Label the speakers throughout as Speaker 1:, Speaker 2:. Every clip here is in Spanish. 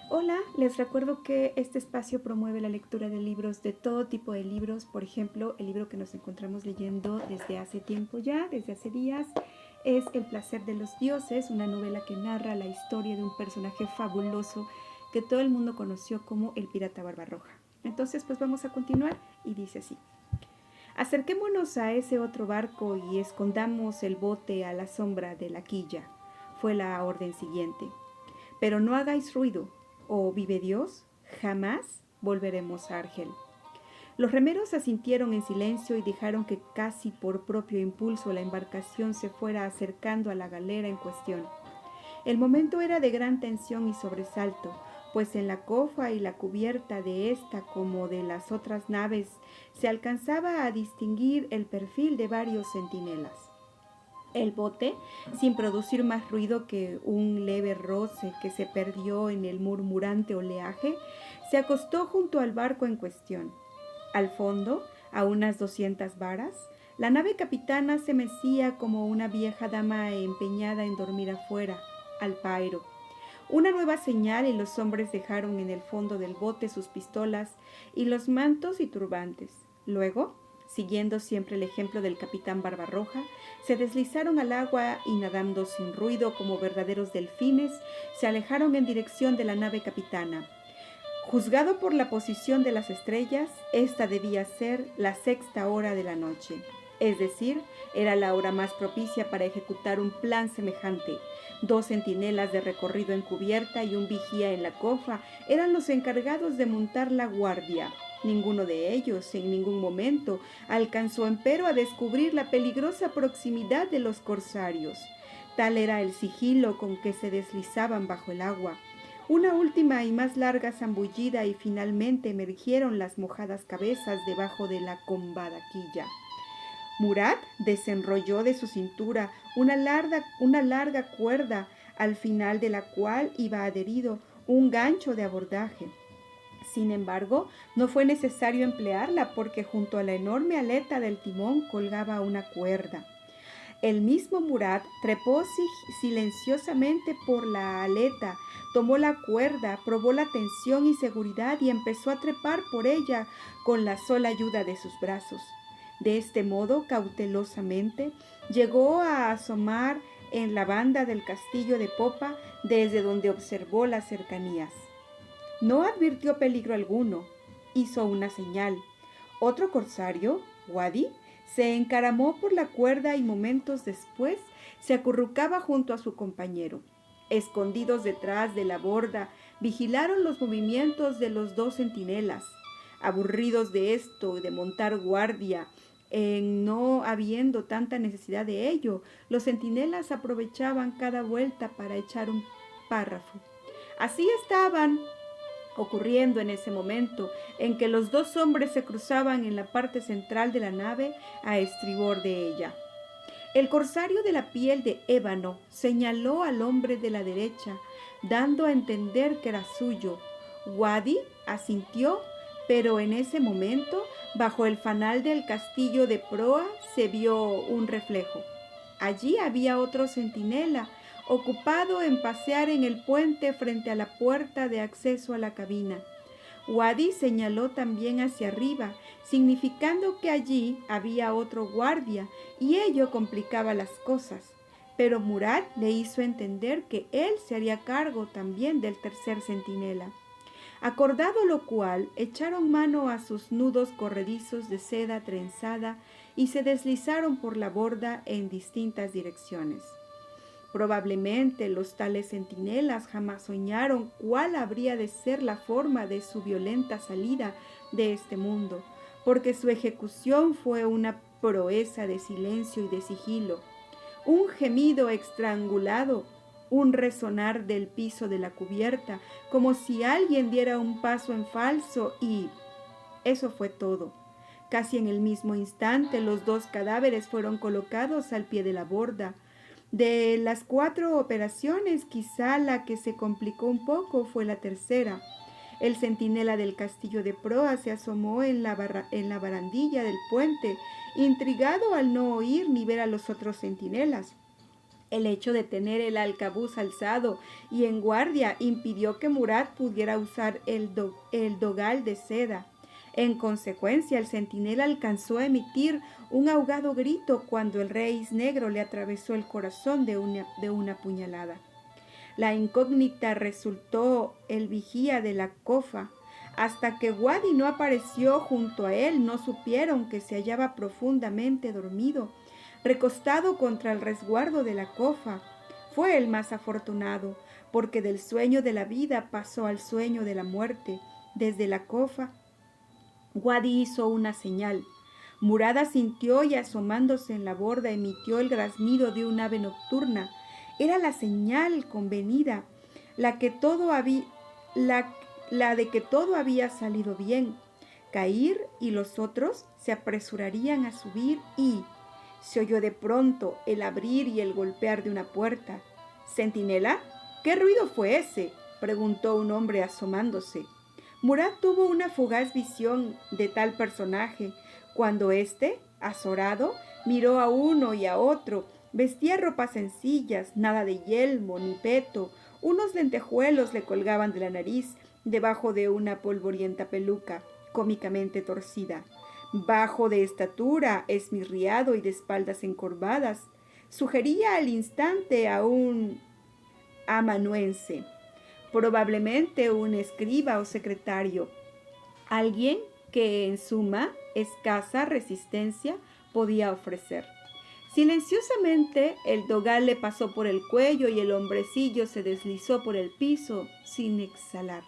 Speaker 1: Hola, les recuerdo que este espacio promueve la lectura de libros, de todo tipo de libros. Por ejemplo, el libro que nos encontramos leyendo desde hace tiempo ya, desde hace días, es El placer de los dioses, una novela que narra la historia de un personaje fabuloso que todo el mundo conoció como el pirata Barbarroja. Entonces, pues vamos a continuar y dice así. Acerquémonos a ese otro barco y escondamos el bote a la sombra de la quilla, fue la orden siguiente. Pero no hagáis ruido, o vive Dios, jamás volveremos a Argel. Los remeros asintieron en silencio y dejaron que casi por propio impulso la embarcación se fuera acercando a la galera en cuestión. El momento era de gran tensión y sobresalto, pues en la cofa y la cubierta de esta como de las otras naves se alcanzaba a distinguir el perfil de varios centinelas. El bote, sin producir más ruido que un leve roce que se perdió en el murmurante oleaje, se acostó junto al barco en cuestión. Al fondo, a unas 200 varas, la nave capitana se mecía como una vieja dama empeñada en dormir afuera, al pairo. Una nueva señal y los hombres dejaron en el fondo del bote sus pistolas y los mantos y turbantes. Luego, siguiendo siempre el ejemplo del capitán Barbarroja, se deslizaron al agua y nadando sin ruido como verdaderos delfines, se alejaron en dirección de la nave capitana. Juzgado por la posición de las estrellas, esta debía ser la sexta hora de la noche. Es decir, era la hora más propicia para ejecutar un plan semejante. 2 centinelas de recorrido en cubierta y un vigía en la cofa eran los encargados de montar la guardia. Ninguno de ellos, en ningún momento, alcanzó empero a descubrir la peligrosa proximidad de los corsarios. Tal era el sigilo con que se deslizaban bajo el agua. Una última y más larga zambullida y finalmente emergieron las mojadas cabezas debajo de la combada quilla. Murat desenrolló de su cintura una larga cuerda, al final de la cual iba adherido un gancho de abordaje. Sin embargo, no fue necesario emplearla porque junto a la enorme aleta del timón colgaba una cuerda. El mismo Murat trepó silenciosamente por la aleta, tomó la cuerda, probó la tensión y seguridad y empezó a trepar por ella con la sola ayuda de sus brazos. De este modo, cautelosamente, llegó a asomar en la banda del castillo de popa desde donde observó las cercanías. No advirtió peligro alguno. Hizo una señal. Otro corsario, Wadi, se encaramó por la cuerda y momentos después se acurrucaba junto a su compañero. Escondidos detrás de la borda, vigilaron los movimientos de los 2 centinelas. Aburridos de esto y de montar guardia, en no habiendo tanta necesidad de ello, los centinelas aprovechaban cada vuelta para echar un párrafo. Así estaban ocurriendo en ese momento en que los dos hombres se cruzaban en la parte central de la nave a estribor de ella. El corsario de la piel de ébano señaló al hombre de la derecha, dando a entender que era suyo. Wadi asintió, pero en ese momento, bajo el fanal del castillo de proa, se vio un reflejo. Allí había otro centinela, ocupado en pasear en el puente frente a la puerta de acceso a la cabina. Wadi señaló también hacia arriba, significando que allí había otro guardia, y ello complicaba las cosas. Pero Murat le hizo entender que él se haría cargo también del tercer centinela. Acordado lo cual, echaron mano a sus nudos corredizos de seda trenzada y se deslizaron por la borda en distintas direcciones. Probablemente los tales centinelas jamás soñaron cuál habría de ser la forma de su violenta salida de este mundo, porque su ejecución fue una proeza de silencio y de sigilo. Un gemido estrangulado, un resonar del piso de la cubierta, como si alguien diera un paso en falso y... eso fue todo. Casi en el mismo instante los dos cadáveres fueron colocados al pie de la borda. De las 4 operaciones, quizá la que se complicó un poco fue la tercera. El centinela del castillo de proa se asomó en la barandilla del puente, intrigado al no oír ni ver a los otros centinelas. El hecho de tener el arcabuz alzado y en guardia impidió que Murat pudiera usar el dogal de seda. En consecuencia, el centinela alcanzó a emitir un ahogado grito cuando el rey negro le atravesó el corazón de una puñalada. La incógnita resultó el vigía de la cofa. Hasta que Wadi no apareció junto a él, no supieron que se hallaba profundamente dormido, recostado contra el resguardo de la cofa. Fue el más afortunado, porque del sueño de la vida pasó al sueño de la muerte. Desde la cofa, Wadi hizo una señal. Murad asintió y asomándose en la borda emitió el graznido de un ave nocturna. Era la señal convenida, la de que todo había salido bien. Cair y los otros se apresurarían a subir y se oyó de pronto el abrir y el golpear de una puerta. —¿Centinela? ¿Qué ruido fue ese? —preguntó un hombre asomándose. Murat tuvo una fugaz visión de tal personaje, cuando éste, azorado, miró a uno y a otro. Vestía ropas sencillas, nada de yelmo ni peto. Unos lentejuelos le colgaban de la nariz, debajo de una polvorienta peluca, cómicamente torcida. Bajo de estatura, esmirriado y de espaldas encorvadas, sugería al instante a un amanuense, probablemente un escriba o secretario, alguien que en suma escasa resistencia podía ofrecer. Silenciosamente el dogal le pasó por el cuello y el hombrecillo se deslizó por el piso sin exhalar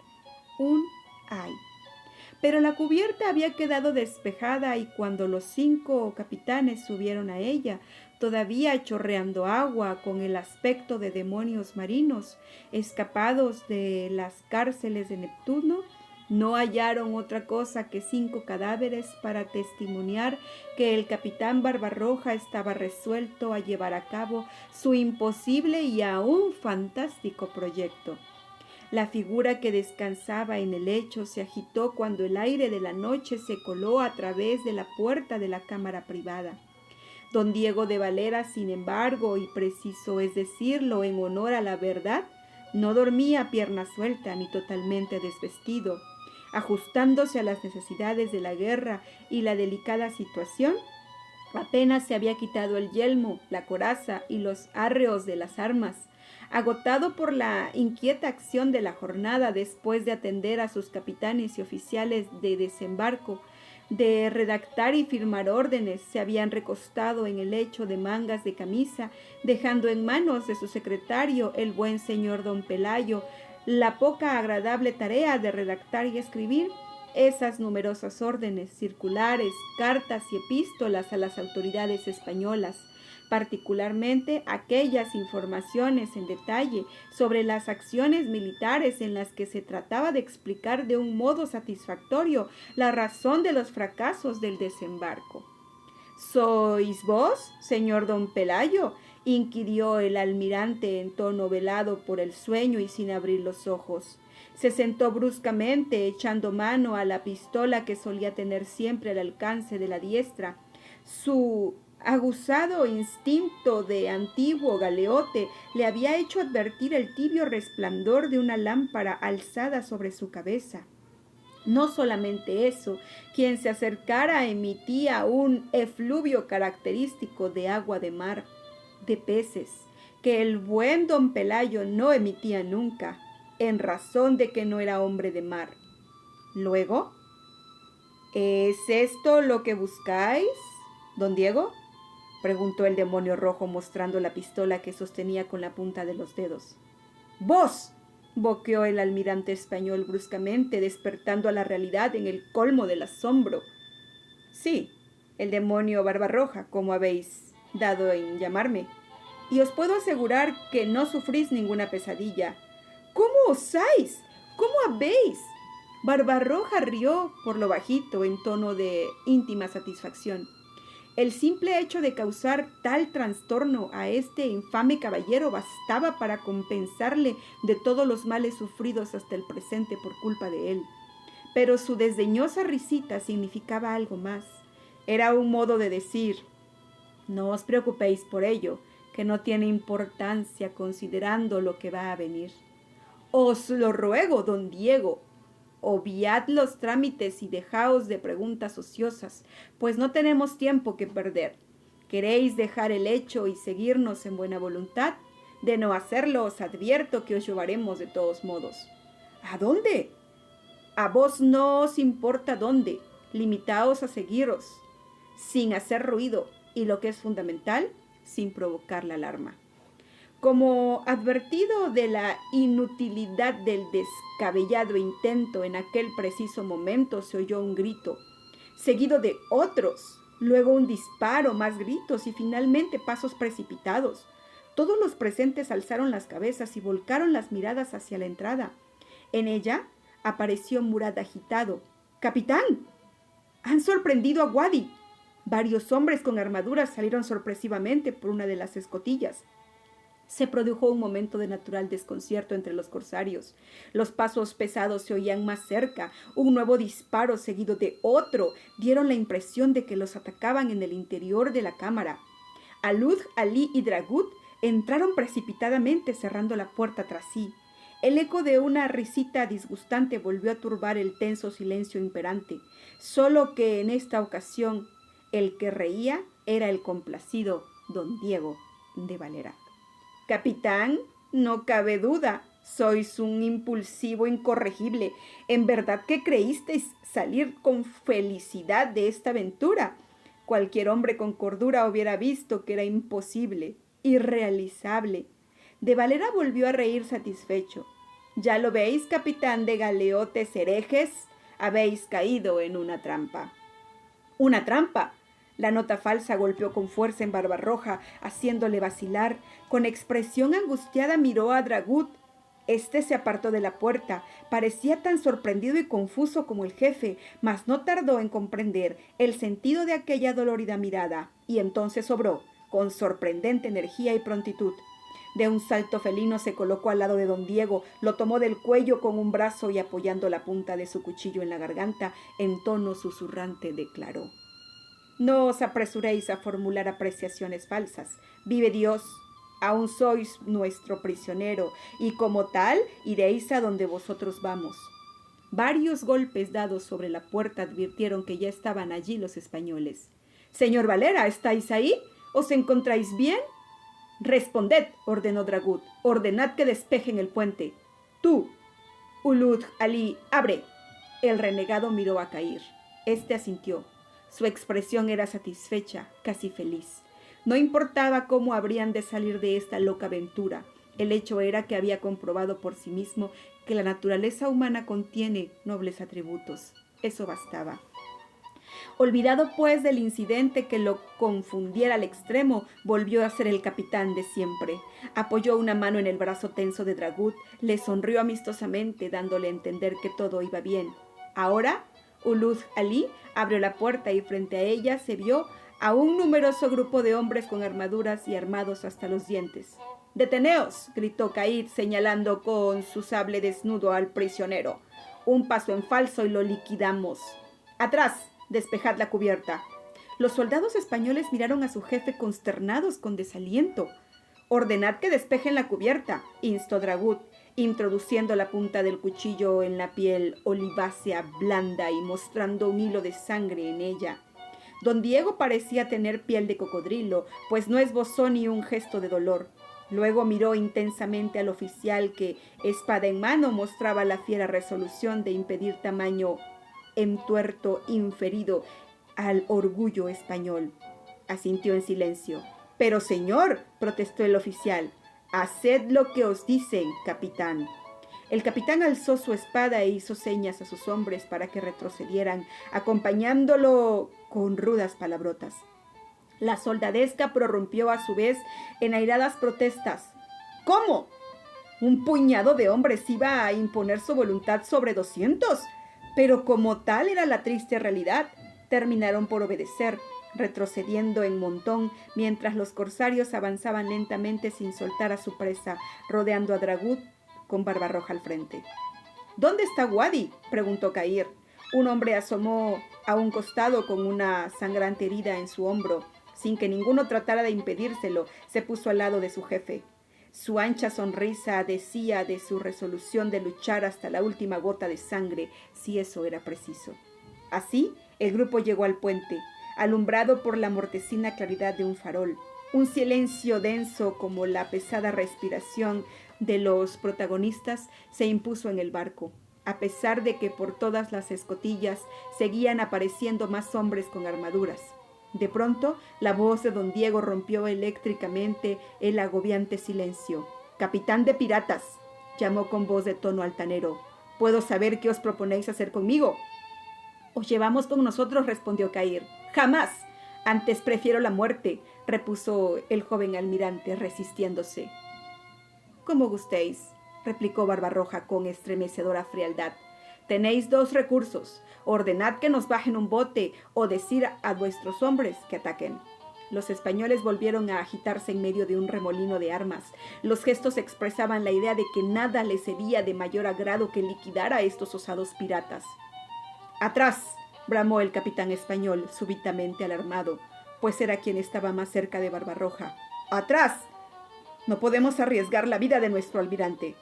Speaker 1: un ay. Pero la cubierta había quedado despejada y cuando los 5 capitanes subieron a ella, todavía chorreando agua, con el aspecto de demonios marinos escapados de las cárceles de Neptuno, no hallaron otra cosa que 5 cadáveres para testimoniar que el capitán Barbarroja estaba resuelto a llevar a cabo su imposible y aún fantástico proyecto. La figura que descansaba en el lecho se agitó cuando el aire de la noche se coló a través de la puerta de la cámara privada. Don Diego de Valera, sin embargo, y preciso es decirlo en honor a la verdad, no dormía a pierna suelta ni totalmente desvestido. Ajustándose a las necesidades de la guerra y la delicada situación, apenas se había quitado el yelmo, la coraza y los arreos de las armas. Agotado por la inquieta acción de la jornada, después de atender a sus capitanes y oficiales de desembarco, de redactar y firmar órdenes, se habían recostado en el lecho de mangas de camisa, dejando en manos de su secretario, el buen señor don Pelayo, la poca agradable tarea de redactar y escribir esas numerosas órdenes, circulares, cartas y epístolas a las autoridades españolas, particularmente aquellas informaciones en detalle sobre las acciones militares en las que se trataba de explicar de un modo satisfactorio la razón de los fracasos del desembarco. —¿Sois vos, señor don Pelayo? —inquirió el almirante en tono velado por el sueño y sin abrir los ojos. Se sentó bruscamente, echando mano a la pistola que solía tener siempre al alcance de la diestra. Su aguzado instinto de antiguo galeote le había hecho advertir el tibio resplandor de una lámpara alzada sobre su cabeza. No solamente eso, quien se acercara emitía un efluvio característico de agua de mar, de peces, que el buen don Pelayo no emitía nunca, en razón de que no era hombre de mar. Luego, ¿es esto lo que buscáis, don Diego?, preguntó el demonio rojo mostrando la pistola que sostenía con la punta de los dedos. —¡Vos! —boqueó el almirante español bruscamente, despertando a la realidad en el colmo del asombro. —Sí, el demonio Barbarroja, como habéis dado en llamarme. Y os puedo asegurar que no sufrís ninguna pesadilla. —¿Cómo osáis? ¿Cómo habéis? Barbarroja rió por lo bajito, en tono de íntima satisfacción. El simple hecho de causar tal trastorno a este infame caballero bastaba para compensarle de todos los males sufridos hasta el presente por culpa de él. Pero su desdeñosa risita significaba algo más. Era un modo de decir: no os preocupéis por ello, que no tiene importancia considerando lo que va a venir. Os lo ruego, don Diego, obviad los trámites y dejaos de preguntas ociosas, pues no tenemos tiempo que perder. ¿Queréis dejar el hecho y seguirnos en buena voluntad? De no hacerlo, os advierto que os llevaremos de todos modos. ¿A dónde? A vos no os importa dónde. Limitaos a seguiros, sin hacer ruido, y lo que es fundamental, sin provocar la alarma. Como advertido de la inutilidad del descabellado intento, en aquel preciso momento se oyó un grito, seguido de otros, luego un disparo, más gritos y finalmente pasos precipitados. Todos los presentes alzaron las cabezas y volcaron las miradas hacia la entrada. En ella apareció Murad agitado. «¡Capitán! ¡Han sorprendido a Wadi!». Varios hombres con armaduras salieron sorpresivamente por una de las escotillas. Se produjo un momento de natural desconcierto entre los corsarios. Los pasos pesados se oían más cerca. Un nuevo disparo seguido de otro dieron la impresión de que los atacaban en el interior de la cámara. Alud, Ali y Dragut entraron precipitadamente cerrando la puerta tras sí. El eco de una risita disgustante volvió a turbar el tenso silencio imperante, solo que en esta ocasión el que reía era el complacido don Diego de Valera. «Capitán, no cabe duda, sois un impulsivo incorregible. En verdad que creísteis salir con felicidad de esta aventura. Cualquier hombre con cordura hubiera visto que era imposible, irrealizable». De Valera volvió a reír satisfecho. «Ya lo veis, capitán de galeotes herejes, habéis caído en una trampa». «¿Una trampa?». La nota falsa golpeó con fuerza en Barbarroja, haciéndole vacilar. Con expresión angustiada miró a Dragut. Este se apartó de la puerta. Parecía tan sorprendido y confuso como el jefe, mas no tardó en comprender el sentido de aquella dolorida mirada, y entonces obró, con sorprendente energía y prontitud. De un salto felino se colocó al lado de don Diego, lo tomó del cuello con un brazo y apoyando la punta de su cuchillo en la garganta, en tono susurrante declaró: «No os apresuréis a formular apreciaciones falsas. Vive Dios, aún sois nuestro prisionero, y como tal iréis a donde vosotros vamos». Varios golpes dados sobre la puerta advirtieron que ya estaban allí los españoles. «Señor Valera, ¿estáis ahí? ¿Os encontráis bien?». «Responded», ordenó Dragut. «Ordenad que despejen el puente». «Tú, Ulud Ali, abre». El renegado miró a Cair. Este asintió. Su expresión era satisfecha, casi feliz. No importaba cómo habrían de salir de esta loca aventura. El hecho era que había comprobado por sí mismo que la naturaleza humana contiene nobles atributos. Eso bastaba. Olvidado pues del incidente que lo confundiera al extremo, volvió a ser el capitán de siempre. Apoyó una mano en el brazo tenso de Dragut, le sonrió amistosamente, dándole a entender que todo iba bien. Ahora Ulud Ali abrió la puerta y frente a ella se vio a un numeroso grupo de hombres con armaduras y armados hasta los dientes. «¡Deteneos!», gritó Caid, señalando con su sable desnudo al prisionero. «Un paso en falso y lo liquidamos. Atrás, despejad la cubierta». Los soldados españoles miraron a su jefe consternados con desaliento. «Ordenad que despejen la cubierta», instó Dragut, introduciendo la punta del cuchillo en la piel olivácea blanda y mostrando un hilo de sangre en ella. Don Diego parecía tener piel de cocodrilo, pues no esbozó ni un gesto de dolor. Luego miró intensamente al oficial que, espada en mano, mostraba la fiera resolución de impedir tamaño entuerto inferido al orgullo español. Asintió en silencio. «Pero, señor», protestó el oficial, «haced lo que os dicen, capitán». El capitán alzó su espada e hizo señas a sus hombres para que retrocedieran, acompañándolo con rudas palabrotas. La soldadesca prorrumpió a su vez en airadas protestas. «¿Cómo? ¿Un puñado de hombres iba a imponer su voluntad sobre 200? Pero como tal era la triste realidad, terminaron por obedecer, retrocediendo en montón, mientras los corsarios avanzaban lentamente sin soltar a su presa, rodeando a Dragut con Barbarroja al frente. «¿Dónde está Wadi?», preguntó Cair. Un hombre asomó a un costado con una sangrante herida en su hombro. Sin que ninguno tratara de impedírselo, se puso al lado de su jefe. Su ancha sonrisa decía de su resolución de luchar hasta la última gota de sangre, si eso era preciso. Así, el grupo llegó al puente, alumbrado por la mortecina claridad de un farol. Un silencio denso como la pesada respiración de los protagonistas se impuso en el barco, a pesar de que por todas las escotillas seguían apareciendo más hombres con armaduras. De pronto, la voz de don Diego rompió eléctricamente el agobiante silencio. «Capitán de piratas», llamó con voz de tono altanero, «¿puedo saber qué os proponéis hacer conmigo?» «Os llevamos con nosotros», respondió Cair. «Jamás. Antes prefiero la muerte», repuso el joven almirante, resistiéndose. «Como gustéis», replicó Barbarroja con estremecedora frialdad. «Tenéis dos recursos. Ordenad que nos bajen un bote o decir a vuestros hombres que ataquen». Los españoles volvieron a agitarse en medio de un remolino de armas. Los gestos expresaban la idea de que nada les sería de mayor agrado que liquidar a estos osados piratas. «¡Atrás!», bramó el capitán español, súbitamente alarmado, pues era quien estaba más cerca de Barbarroja. «¡Atrás! No podemos arriesgar la vida de nuestro almirante».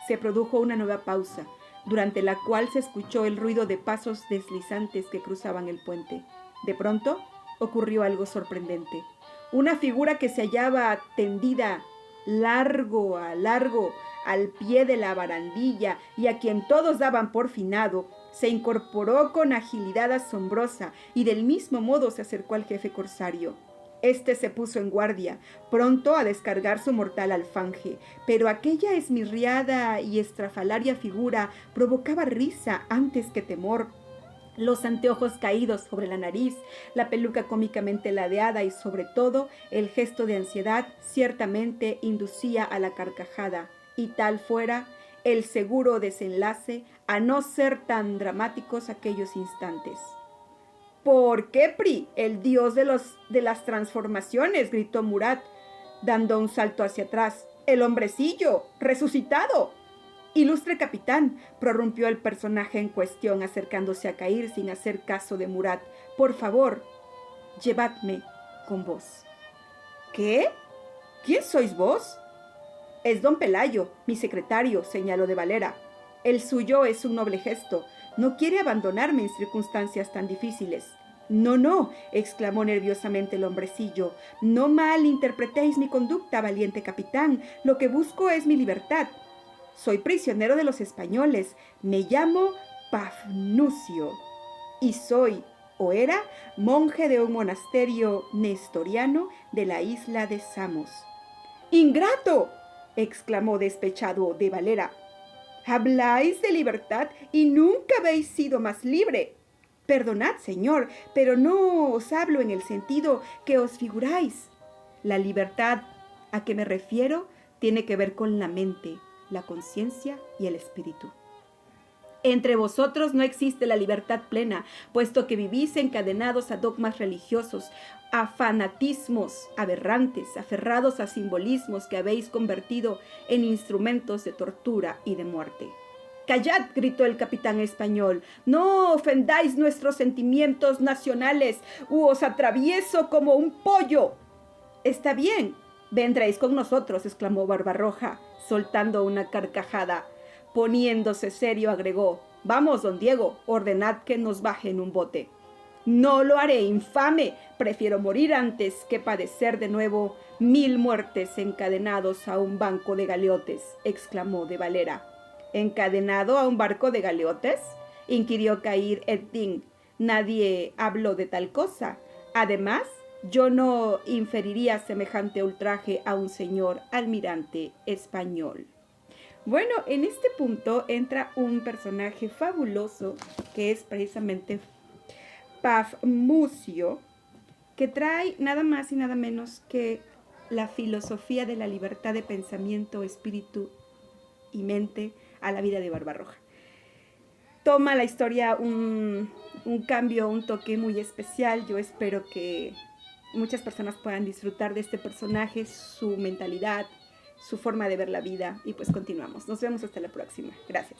Speaker 1: Se produjo una nueva pausa, durante la cual se escuchó el ruido de pasos deslizantes que cruzaban el puente. De pronto, ocurrió algo sorprendente. Una figura que se hallaba tendida largo a largo al pie de la barandilla y a quien todos daban por finado, se incorporó con agilidad asombrosa y del mismo modo se acercó al jefe corsario. Este se puso en guardia, pronto a descargar su mortal alfanje, pero aquella esmirriada y estrafalaria figura provocaba risa antes que temor. Los anteojos caídos sobre la nariz, la peluca cómicamente ladeada y sobre todo el gesto de ansiedad ciertamente inducía a la carcajada, y tal fuera el seguro desenlace a no ser tan dramáticos aquellos instantes. «¿Por qué, Pri, el dios de las transformaciones?», gritó Murat, dando un salto hacia atrás. «¡El hombrecillo! ¡Resucitado!». «Ilustre capitán», prorrumpió el personaje en cuestión, acercándose a Cair sin hacer caso de Murat. «Por favor, llevadme con vos». «¿Qué? ¿Quién sois vos?». «Es don Pelayo, mi secretario», señaló de Valera. «El suyo es un noble gesto. No quiere abandonarme en circunstancias tan difíciles». «No, no», exclamó nerviosamente el hombrecillo. «No malinterpretéis mi conducta, valiente capitán. Lo que busco es mi libertad. Soy prisionero de los españoles. Me llamo Pafnucio y soy, o era, monje de un monasterio nestoriano de la isla de Samos». «¡Ingrato!», exclamó despechado de Valera. «Habláis de libertad y nunca habéis sido más libre». «Perdonad, señor, pero no os hablo en el sentido que os figuráis. La libertad a que me refiero tiene que ver con la mente, la conciencia y el espíritu. Entre vosotros no existe la libertad plena, puesto que vivís encadenados a dogmas religiosos, a fanatismos aberrantes, aferrados a simbolismos que habéis convertido en instrumentos de tortura y de muerte». «¡Callad!», gritó el capitán español. «No ofendáis nuestros sentimientos nacionales, u os atravieso como un pollo». «Está bien, vendréis con nosotros», exclamó Barbarroja, soltando una carcajada. Poniéndose serio, agregó: «Vamos, don Diego, ordenad que nos bajen un bote». «No lo haré, infame. Prefiero morir antes que padecer de nuevo 1000 muertes encadenados a un banco de galeotes», exclamó de Valera. «¿Encadenado a un barco de galeotes?», inquirió Cair Eddin. «Nadie habló de tal cosa. Además, yo no inferiría semejante ultraje a un señor almirante español». Bueno, en este punto entra un personaje fabuloso que es precisamente Pafnucio, que trae nada más y nada menos que la filosofía de la libertad de pensamiento, espíritu y mente a la vida de Barbarroja. Toma la historia un cambio, un toque muy especial. Yo espero que muchas personas puedan disfrutar de este personaje, su mentalidad, su forma de ver la vida. Y pues continuamos. Nos vemos hasta la próxima. Gracias.